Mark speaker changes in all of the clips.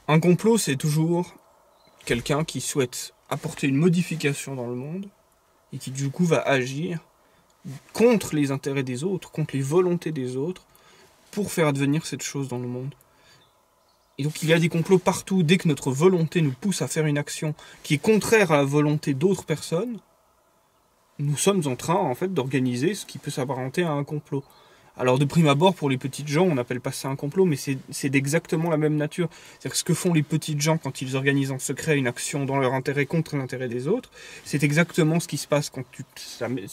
Speaker 1: Un complot, c'est toujours quelqu'un qui souhaite apporter une modification dans le monde et qui du coup va agir contre les intérêts des autres, contre les volontés des autres, pour faire advenir cette chose dans le monde. Et donc il y a des complots partout. Dès que notre volonté nous pousse à faire une action qui est contraire à la volonté d'autres personnes, nous sommes en train en fait d'organiser ce qui peut s'apparenter à un complot. Alors de prime abord, pour les petites gens, on n'appelle pas ça un complot, mais c'est d'exactement la même nature. C'est-à-dire que ce que font les petites gens quand ils organisent en secret une action dans leur intérêt contre l'intérêt des autres, c'est exactement ce qui se passe quand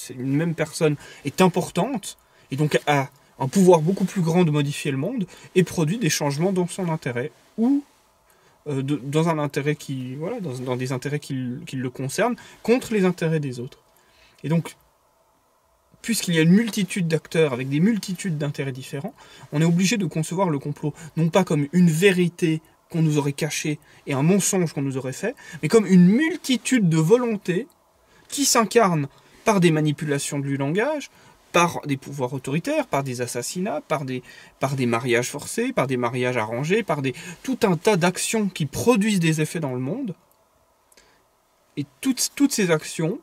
Speaker 1: une même personne est importante, et donc a un pouvoir beaucoup plus grand de modifier le monde, et produit des changements dans son intérêt, ou dans un intérêt qui, voilà, dans des intérêts qui le concernent, contre les intérêts des autres. Et donc, puisqu'il y a une multitude d'acteurs avec des multitudes d'intérêts différents, on est obligé de concevoir le complot, non pas comme une vérité qu'on nous aurait cachée et un mensonge qu'on nous aurait fait, mais comme une multitude de volontés qui s'incarnent par des manipulations du langage, par des pouvoirs autoritaires, par des assassinats, par des mariages forcés, par des mariages arrangés, par tout un tas d'actions qui produisent des effets dans le monde. Et toutes ces actions,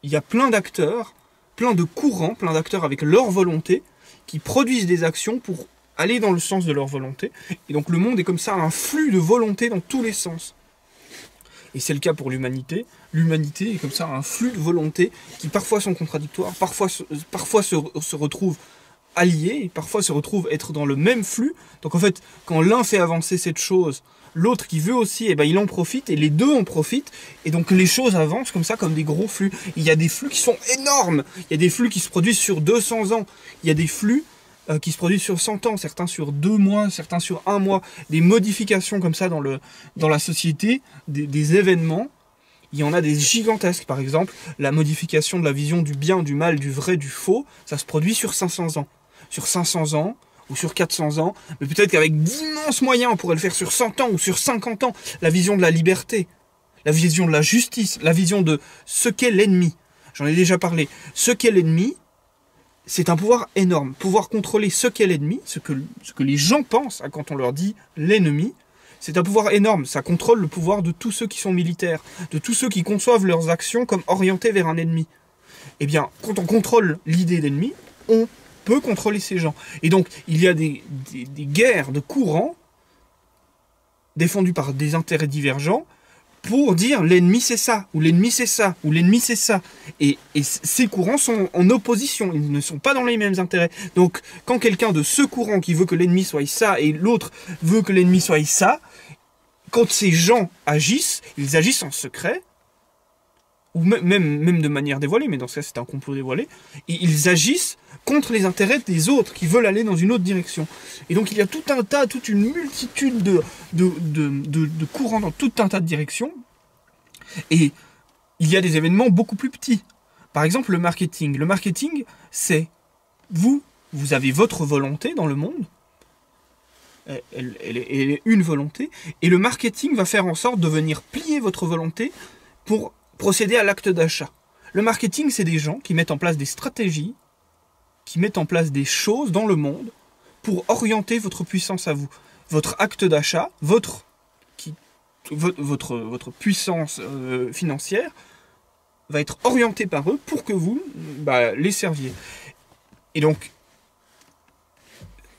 Speaker 1: il y a plein d'acteurs, plein de courants, plein d'acteurs avec leur volonté, qui produisent des actions pour aller dans le sens de leur volonté. Et donc le monde est comme ça un flux de volonté dans tous les sens. Et c'est le cas pour l'humanité. L'humanité est comme ça un flux de volontés qui parfois sont contradictoires, parfois se retrouvent alliés, et parfois se retrouvent être dans le même flux. Donc en fait, quand l'un fait avancer cette chose, l'autre qui veut aussi, eh ben, il en profite, et les deux en profitent, et donc les choses avancent comme ça, comme des gros flux. Il y a des flux qui sont énormes, il y a des flux qui se produisent sur 200 ans, il y a des flux qui se produisent sur 100 ans, certains sur 2 mois, certains sur 1 mois, des modifications comme ça dans la société, des événements. Il y en a des gigantesques, par exemple, la modification de la vision du bien, du mal, du vrai, du faux, ça se produit sur 500 ans. Sur 500 ans, ou sur 400 ans, mais peut-être qu'avec d'immenses moyens, on pourrait le faire sur 100 ans ou sur 50 ans. La vision de la liberté, la vision de la justice, la vision de ce qu'est l'ennemi. J'en ai déjà parlé. Ce qu'est l'ennemi, c'est un pouvoir énorme. Pouvoir contrôler ce qu'est l'ennemi, ce que les gens pensent quand on leur dit l'ennemi, c'est un pouvoir énorme. Ça contrôle le pouvoir de tous ceux qui sont militaires, de tous ceux qui conçoivent leurs actions comme orientées vers un ennemi. Eh bien, quand on contrôle l'idée d'ennemi, on peut contrôler ces gens. Et donc, il y a des guerres de courants défendus par des intérêts divergents pour dire l'ennemi c'est ça, ou l'ennemi c'est ça, ou l'ennemi c'est ça. Et ces courants sont en opposition, ils ne sont pas dans les mêmes intérêts. Donc, quand quelqu'un de ce courant qui veut que l'ennemi soit ça, et l'autre veut que l'ennemi soit ça, quand ces gens agissent, ils agissent en secret, ou même de manière dévoilée, mais dans ce cas c'est un complot dévoilé, et ils agissent contre les intérêts des autres qui veulent aller dans une autre direction. Et donc il y a tout un tas, toute une multitude de courants dans tout un tas de directions, et il y a des événements beaucoup plus petits. Par exemple le marketing. Le marketing, c'est vous avez votre volonté dans le monde, elle est une volonté, et le marketing va faire en sorte de venir plier votre volonté pour procéder à l'acte d'achat. Le marketing, c'est des gens qui mettent en place des stratégies, qui mettent en place des choses dans le monde pour orienter votre puissance à vous. Votre acte d'achat, votre puissance financière va être orientée par eux pour que vous les serviez. Et donc,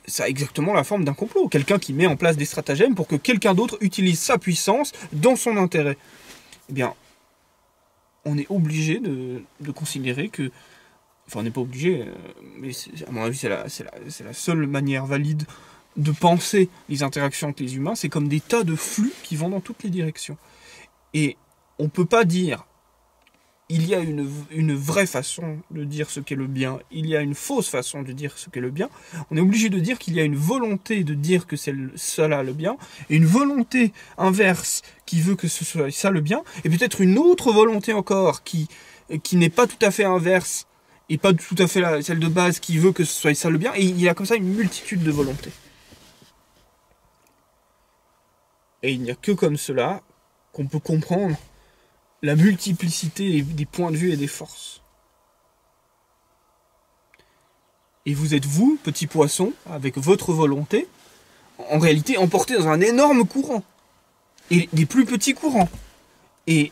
Speaker 1: ça a exactement la forme d'un complot. Quelqu'un qui met en place des stratagèmes pour que quelqu'un d'autre utilise sa puissance dans son intérêt. Eh bien, on est obligé de considérer que... Enfin, on n'est pas obligé, mais à mon avis, c'est la seule manière valide de penser les interactions entre les humains. C'est comme des tas de flux qui vont dans toutes les directions. Et on ne peut pas dire il y a une vraie façon de dire ce qu'est le bien, il y a une fausse façon de dire ce qu'est le bien. On est obligé de dire qu'il y a une volonté de dire que c'est cela le bien, et une volonté inverse qui veut que ce soit ça le bien, et peut-être une autre volonté encore qui n'est pas tout à fait inverse, et pas tout à fait celle de base qui veut que ce soit ça le bien, et il y a comme ça une multitude de volontés. Et il n'y a que comme cela qu'on peut comprendre la multiplicité des points de vue et des forces. Et vous êtes vous, petit poisson, avec votre volonté, en réalité emportés dans un énorme courant. Et des plus petits courants. Et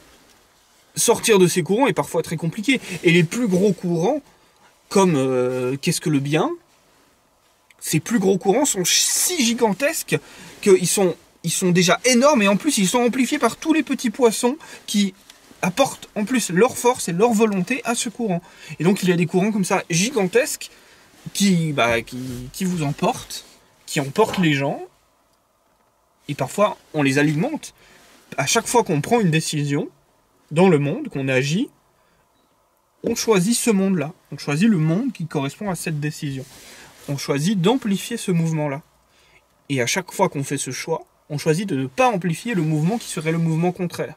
Speaker 1: sortir de ces courants est parfois très compliqué. Et les plus gros courants, comme qu'est-ce que le bien, ces plus gros courants sont si gigantesques qu'ils sont déjà énormes, et en plus ils sont amplifiés par tous les petits poissons qui apportent en plus leur force et leur volonté à ce courant. Et donc il y a des courants comme ça gigantesques qui vous emportent, qui emportent les gens, et parfois on les alimente. À chaque fois qu'on prend une décision dans le monde, qu'on agit, on choisit ce monde-là. On choisit le monde qui correspond à cette décision. On choisit d'amplifier ce mouvement-là. Et à chaque fois qu'on fait ce choix, on choisit de ne pas amplifier le mouvement qui serait le mouvement contraire.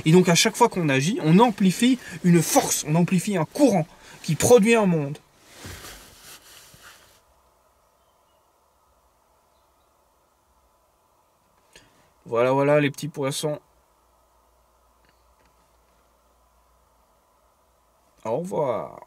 Speaker 1: Et donc à chaque fois qu'on agit, on amplifie une force, on amplifie un courant qui produit un monde. Voilà, voilà les petits poissons. Au revoir.